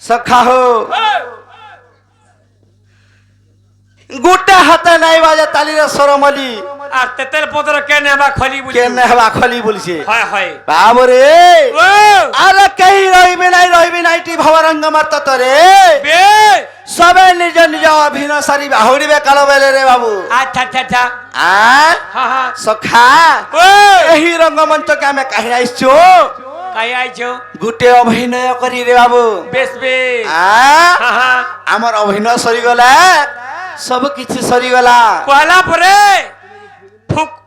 सखा हो गुटे हाथे নাই বাজে তালির সরমলি আর তেতের পত্র কেনে বা খলি বুঝি কেনে হবা খলি বলছে হয় হয় বাবরে ও আরে কেই রইবে নাই টি ভবরঙ্গ মারত তরে বে সবে নিজ নিজ অভিনয় সারি বাহুড়িবে কালো বেলে রে বাবু আচ্ছা আচ্ছা আচ্ছা আ হ্যাঁ হ্যাঁ সখা ও এই রঙ্গমঞ্চকে আমি কাহি আইছো কাই আইছো গুটে অভিনয় করি রে বাবু বেশ বেশ আ হ্যাঁ হ্যাঁ আমার অভিনয় সরি গলা সব কিছু সরি গলা কয়লা পরে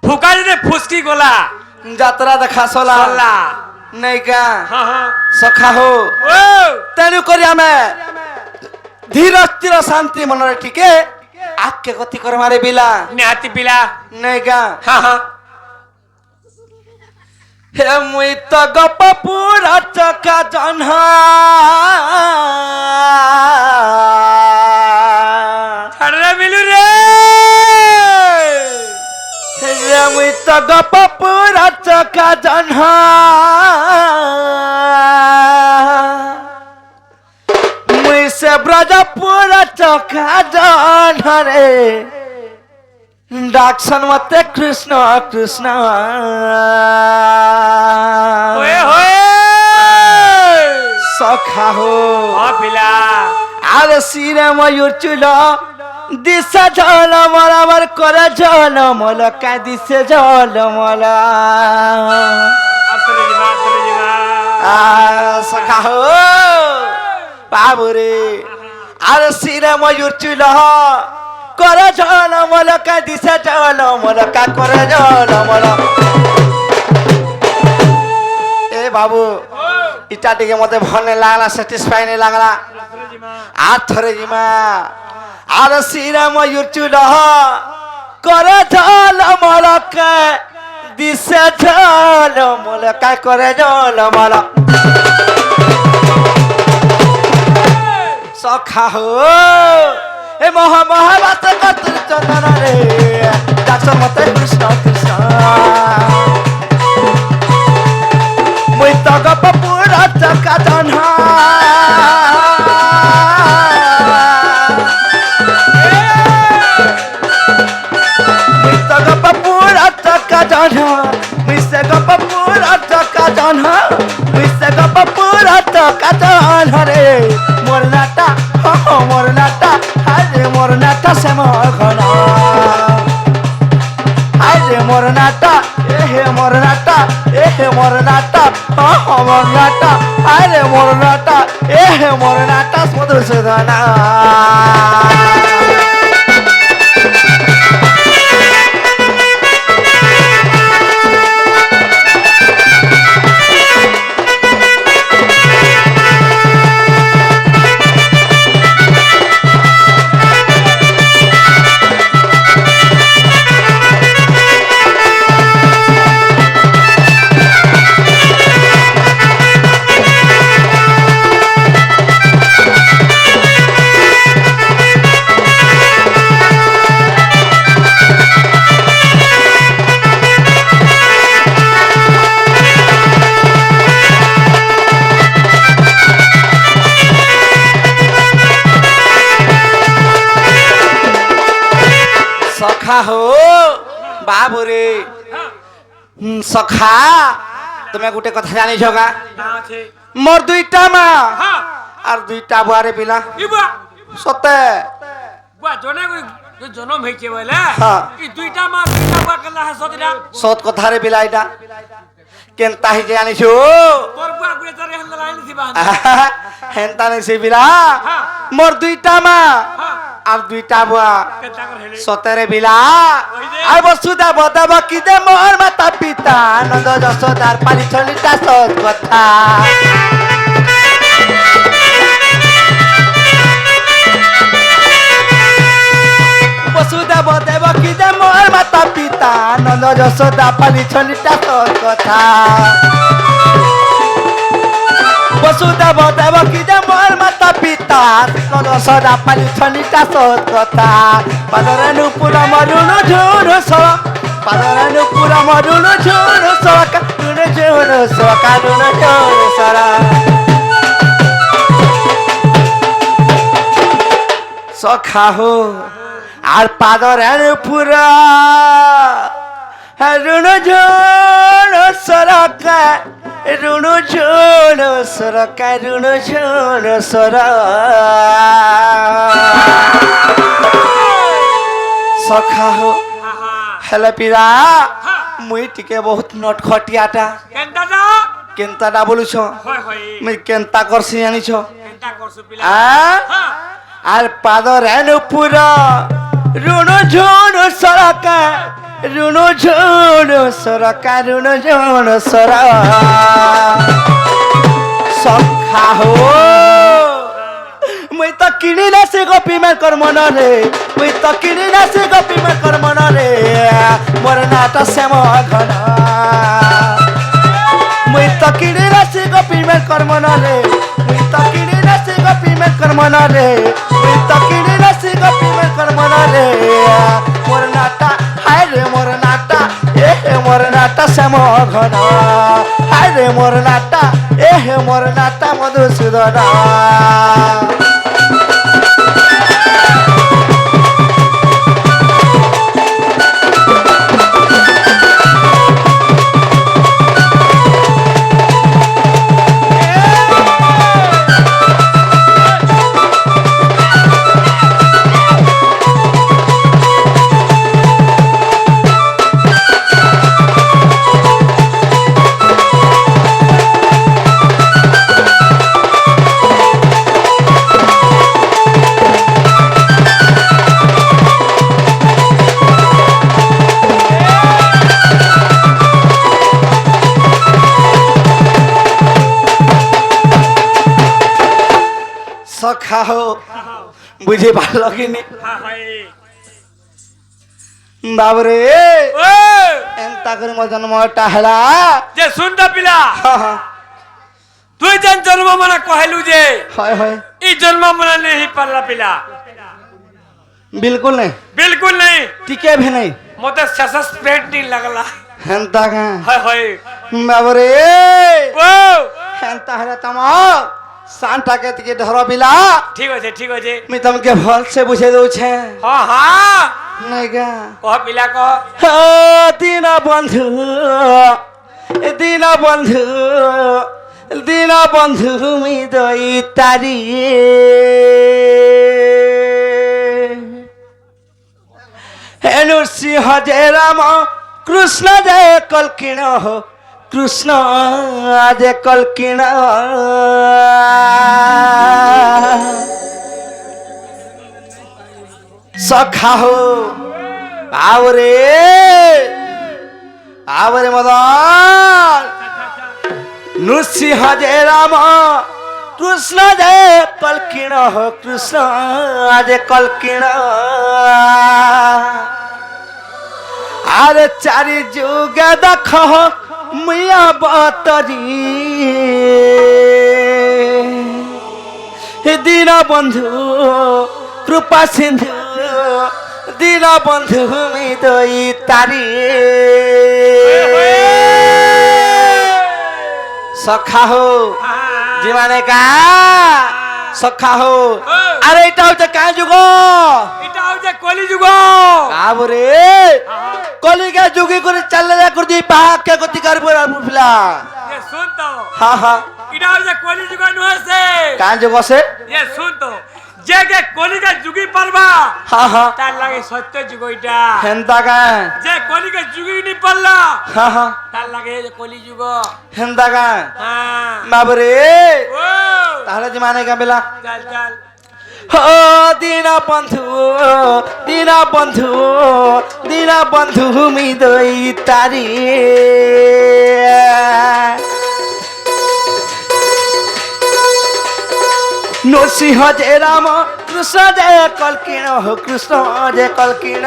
ফুকা যে ফুসকি গোলা যাত্রা দেখা সলা সল্লা নেইকা হ্যাঁ হ্যাঁ সখা হো ও তেণু করি আমি ধীর স্থির শান্তি মନରେ টিকে আকে গতি করে মারে বিলা নিহাতি পিলা নেইকা হ্যাঁ হ্যাঁ হে মুই তো গপ পুরা চকা জনহা ছাড়রে মিলু রে হে মুই তো গপ পুরা চকা জনহা মুই সে ব্রজ পুরা চকা জনহা রে ডাকসন মতে কৃষ্ণ কৃষ্ণ ওয়ে হোয়ে সখা হো হ্যাঁ পিলা আর সিরে ময়ূর চুল দিশা ঝল মলাবার করে ঝল মলকা দিশে ঝল মলা আসলে জিমা সখা হো বাবুরে আর সিরে ময়ূর চুল করে ঝল মলকা দিশে ঝল মলকা করে ঝল মল এ বাবু ইটা টিকে মতে ভনে লাগলা স্যাটিসফাই নে লাগলা আর থরে জিমা আর সিরা ময়ূর চুল করে ঝল মলকা দিশে ঝল মলকা করে ঝল মল সখা হো এ মহাবাত কতুর চন্দন রে ডাকছ মতে কৃষ্ণ কৃষ্ণ মুই তো গপ পুরা চকা জনহা মুই তো গপ পুরা চকা জনহা মুই সে গপ পুরা চকা জনহা মুই সে গপ পুরা চকা জনহা রে মোর নাটা মোর নাটা আরে মোর নাটা সে মখনা আরে মোর নাটা এহে মোর নাটা এহে মোর নাটা মোর নাটা আরে মোর নাটা এহে মোর নাটা মধুর সুধনা সখা হো বাবুরে সখা তুমি গোটে কথা জানিছ গা মোর দুইটা মা আর দুইটা বুয়ারে পিলা সতে জনম হয়েছে বলে হ্যাঁ। এই দুইটা মা দুইটা বুয়া কেলা সতরা সত কথা রে পিলা এটা কেনতা হি জানিছ তোর বুয়া গুড়ে তারে হেন লাইন দিবা হেনতা নেছি পিলা মোর দুইটা মা আর দুইটা বুয়া কেতা কর হেলে সতেরে বিলা আর বসুদা বদাবা কি দে মোর মাতা পিতা নন্দ যশোদার পালি চলিতা সত কথা বসুদা বদাবা কি দে মোর মাতা পিতা নন্দ যশোদা পালি চলিতা সত কথা বসুদা বদাবা কি দে মোর মাতা পিতা নন্দ যশোদা পালি চলিতা সত কথা পাদরে নুপুর মরুণ ঝুড় সর পাদরে নুপুর মরুণ ঝুড় সর কানুন ঝুড় সর কানুন ঝুড় সর সখা হো আর পাদরের পুরা রুণ ঝোড় সরকা রুণ ঝোড় সরকা রুণ ঝোড় সখা হো হেলে পিরা মুই টিকে বহুত নটখটিয়াটা কেনটা কেনতাটা বলুছ হয় হয় মুই কেনতা করছি জানিছ কেনটা করছো পিলা হ্যাঁ আর পাদরের পুরা রুণ ঝোড় সরকা রুণ ঝোড় সরকা রুণ ঝোড় সখা হো মুই তো কিনি না সে গোপী মে কর্ম রে মুই তো কিনি না সে গোপী মে কর্ম রে মোর নাটা শ্যাম ঘন মুই তো কিনি না সে গোপী মে কর্ম রে মুই তো কিনি না সে গোপী মে কর্ম রে মুই তো কিনি না সে গোপী মে কর্ম রে মোর নাটা হায় রে মোর নাটা মোর নাটা শ্যাম ঘন হায় রে মোর নাটা মোর নাটা মধুসূদন সখা হো বুঝে ভালো কিনি বাবরে ও এন্তা করে মো জন্মটা হেলা যে শুনটা পিলা তুই যেন জন্ম মনে কহেলু যে হয় হয় এই জন্ম মনে নেই পারলা পিলা बिल्कुल नहीं बिल्कुल नहीं टिके भी नहीं मते सस्पेंड नहीं लगला हेंता का हाय हाय बाबरे ओ हेंता है तमा सांता के तिके धरो बिला ठीक है मैं तुमके भल से बुझे दउ छे हां हां नहीं गा कह पिला कह दीना बंधु दीना बंधु दीना बंधु मी दई तारी हेनु सिंह जय राम कृष्ण जय कल्किण हो कृष्ण जय कल्किण सखा हो आवरे मदन नृसिंह जय राम कृष्ण जय कल्किण हो कृष्ण जय कल्किण आरे चारि जुग देख मिया बतरी दीन बंधु कृपा सिंधु दीन बंधु मी दई तारी सखा हो जीवाने का सखा हो अरे इटा होते कहाँ जुगो इटा होते कोली जुगो आबरे कोली के जुगी करे चल जा कर दी पाक के गति कर बोला फिला ये सुन तो हाँ हाँ इटा होते कोली जुगो नुहे से कहाँ जुगो से ये सुन तो जे के कोली का जुगी परवा हाँ हाँ तार लगे सत्य जुगो इटा हेंता का जे कोली का जुगी नहीं पल्ला हाँ हाँ तार लगे ये कोली जुगो हेंता का हाँ बाबरे ओ ताहले जमाने का बेला चल चल हो दीना बंधु मी दई तारी नृसिंह जय राम कृष्ण जय कल्किण हो कृष्ण जय कल्किण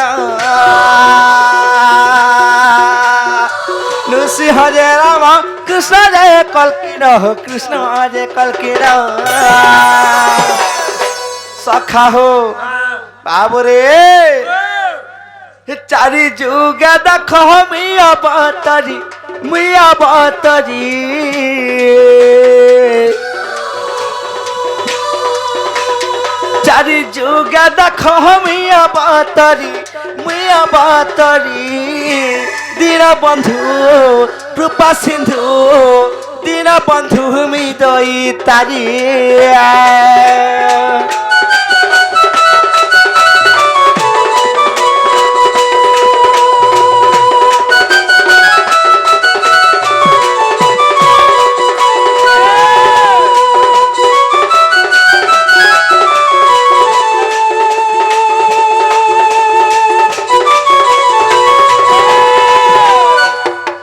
नृसिंह जय राम कृष्ण जय कल्किण हो कृष्ण जय कल्किण सखा हो बाबरे चारि जुग देख मिया बतरी চারি যুগে দেখো মিয়া বাতরি দীনবন্ধু কৃপা সিন্ধু দীনবন্ধু হৃদয় তারি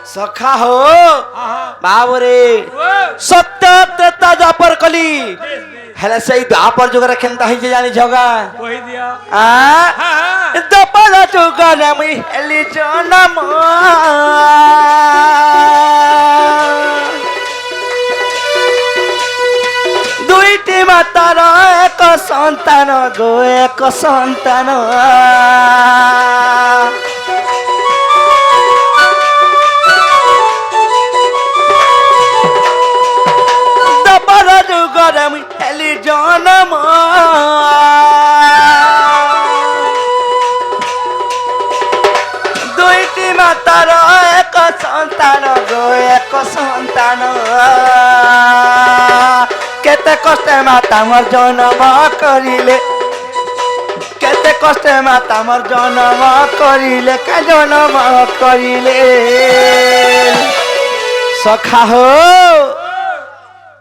सखा हो बाबरे सत्य त्रेता द्वापर कली हेले सही द्वापर जुग रखेंता ही जानी जगा वही दिया द्वापर जुग रे मुई हेली जनम दुईटी मातार एक संतान गो एक संतान हेली जनम दुईटी मातार एक संतान गो एक संतान केते कष्टे माता मोर जन्म करिले केते कष्टे माता मोर जन्म करिले के जन्म करिले सखा हो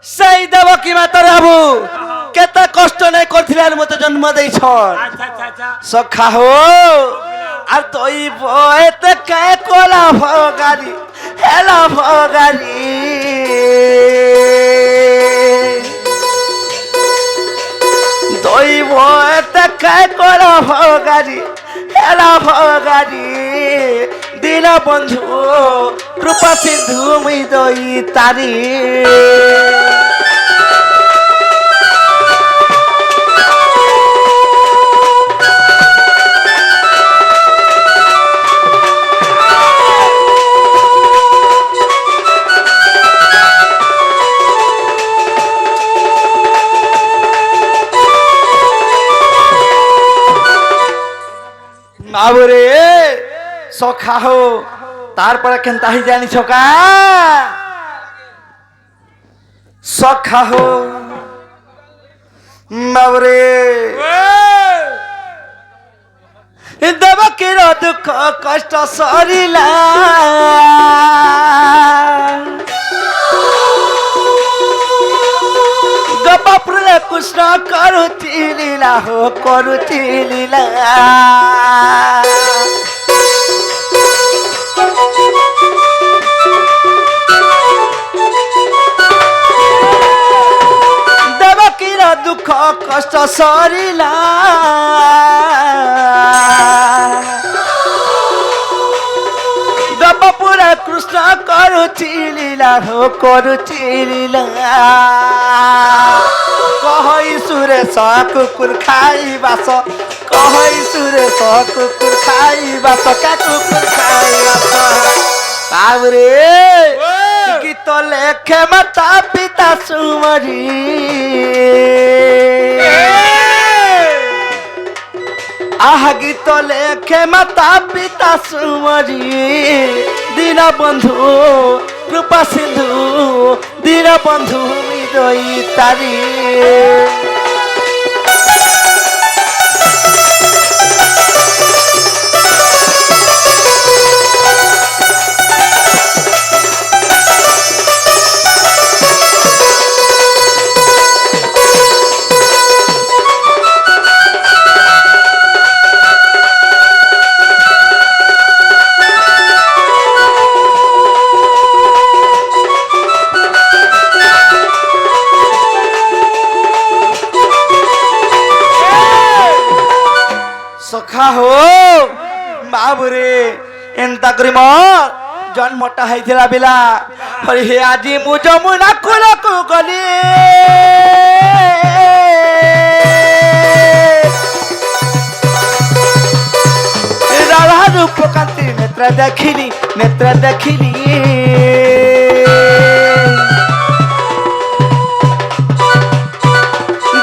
সেই দেবকী মাতার বাবু কেতে কষ্ট নাই করছিলেন মতো জন্ম দেইছন সখা হো আর তুই বইতে কে কোলা ভগারি হেলা ভগারি তুই বইতে কে কোলা ভগারি হেলা ভগারি দীনবন্ধু কৃপা সিন্ধু হৃদয় তারি বাবুরে সখা হো তারপরে কেনতা হি জানি ছকা সখা হো বাবুরে দেবকীর দুঃখ কষ্ট সরিলা গোপপুরে কৃষ্ণ করুতি লীলা হো করুতি লীলা দেবকীর দুঃখ কষ্ট সরিলা গোপপুরে কৃষ্ণ করুতি লীলা হো করুতি লীলা কহই সুরে কুকুর খাই বাস কহই সুরে কুকুর খাই বাস কা কুকুর খাই বাস বাবরে গীত লেখে মাতা পিতা সুমরি আহা গীত লেখে মাতা পিতা সুমরি দীনবন্ধু কৃপা সিন্ধু দীনবন্ধু হৃদয় তারি সখা হো বাবুরে এন্তা করি মোর জন্মটা হয়েছিল বেলা হরি হে আজি মু যমুনা কুলকু গলি রাধা রূপ কান্তি নেত্র দেখিলি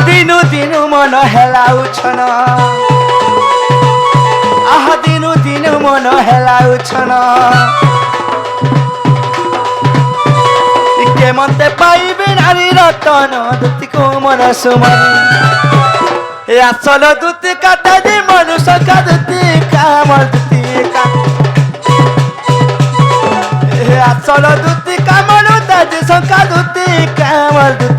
দিনু ଦିନୁ ମନ ହେଲା ଉଛନ ଆହା ଦିନୁ ଦିନୁ ମନ ହେଲା ଉଛନ কে মতে পাইবে নারী রতন দুতি কোমল সুমনি এ আসল দুতি কাটা দি মনুষ্য কা দুতি কামল দুতি কা এ আসল দুতি কামল তাজি সংকা দুতি কামল দুতি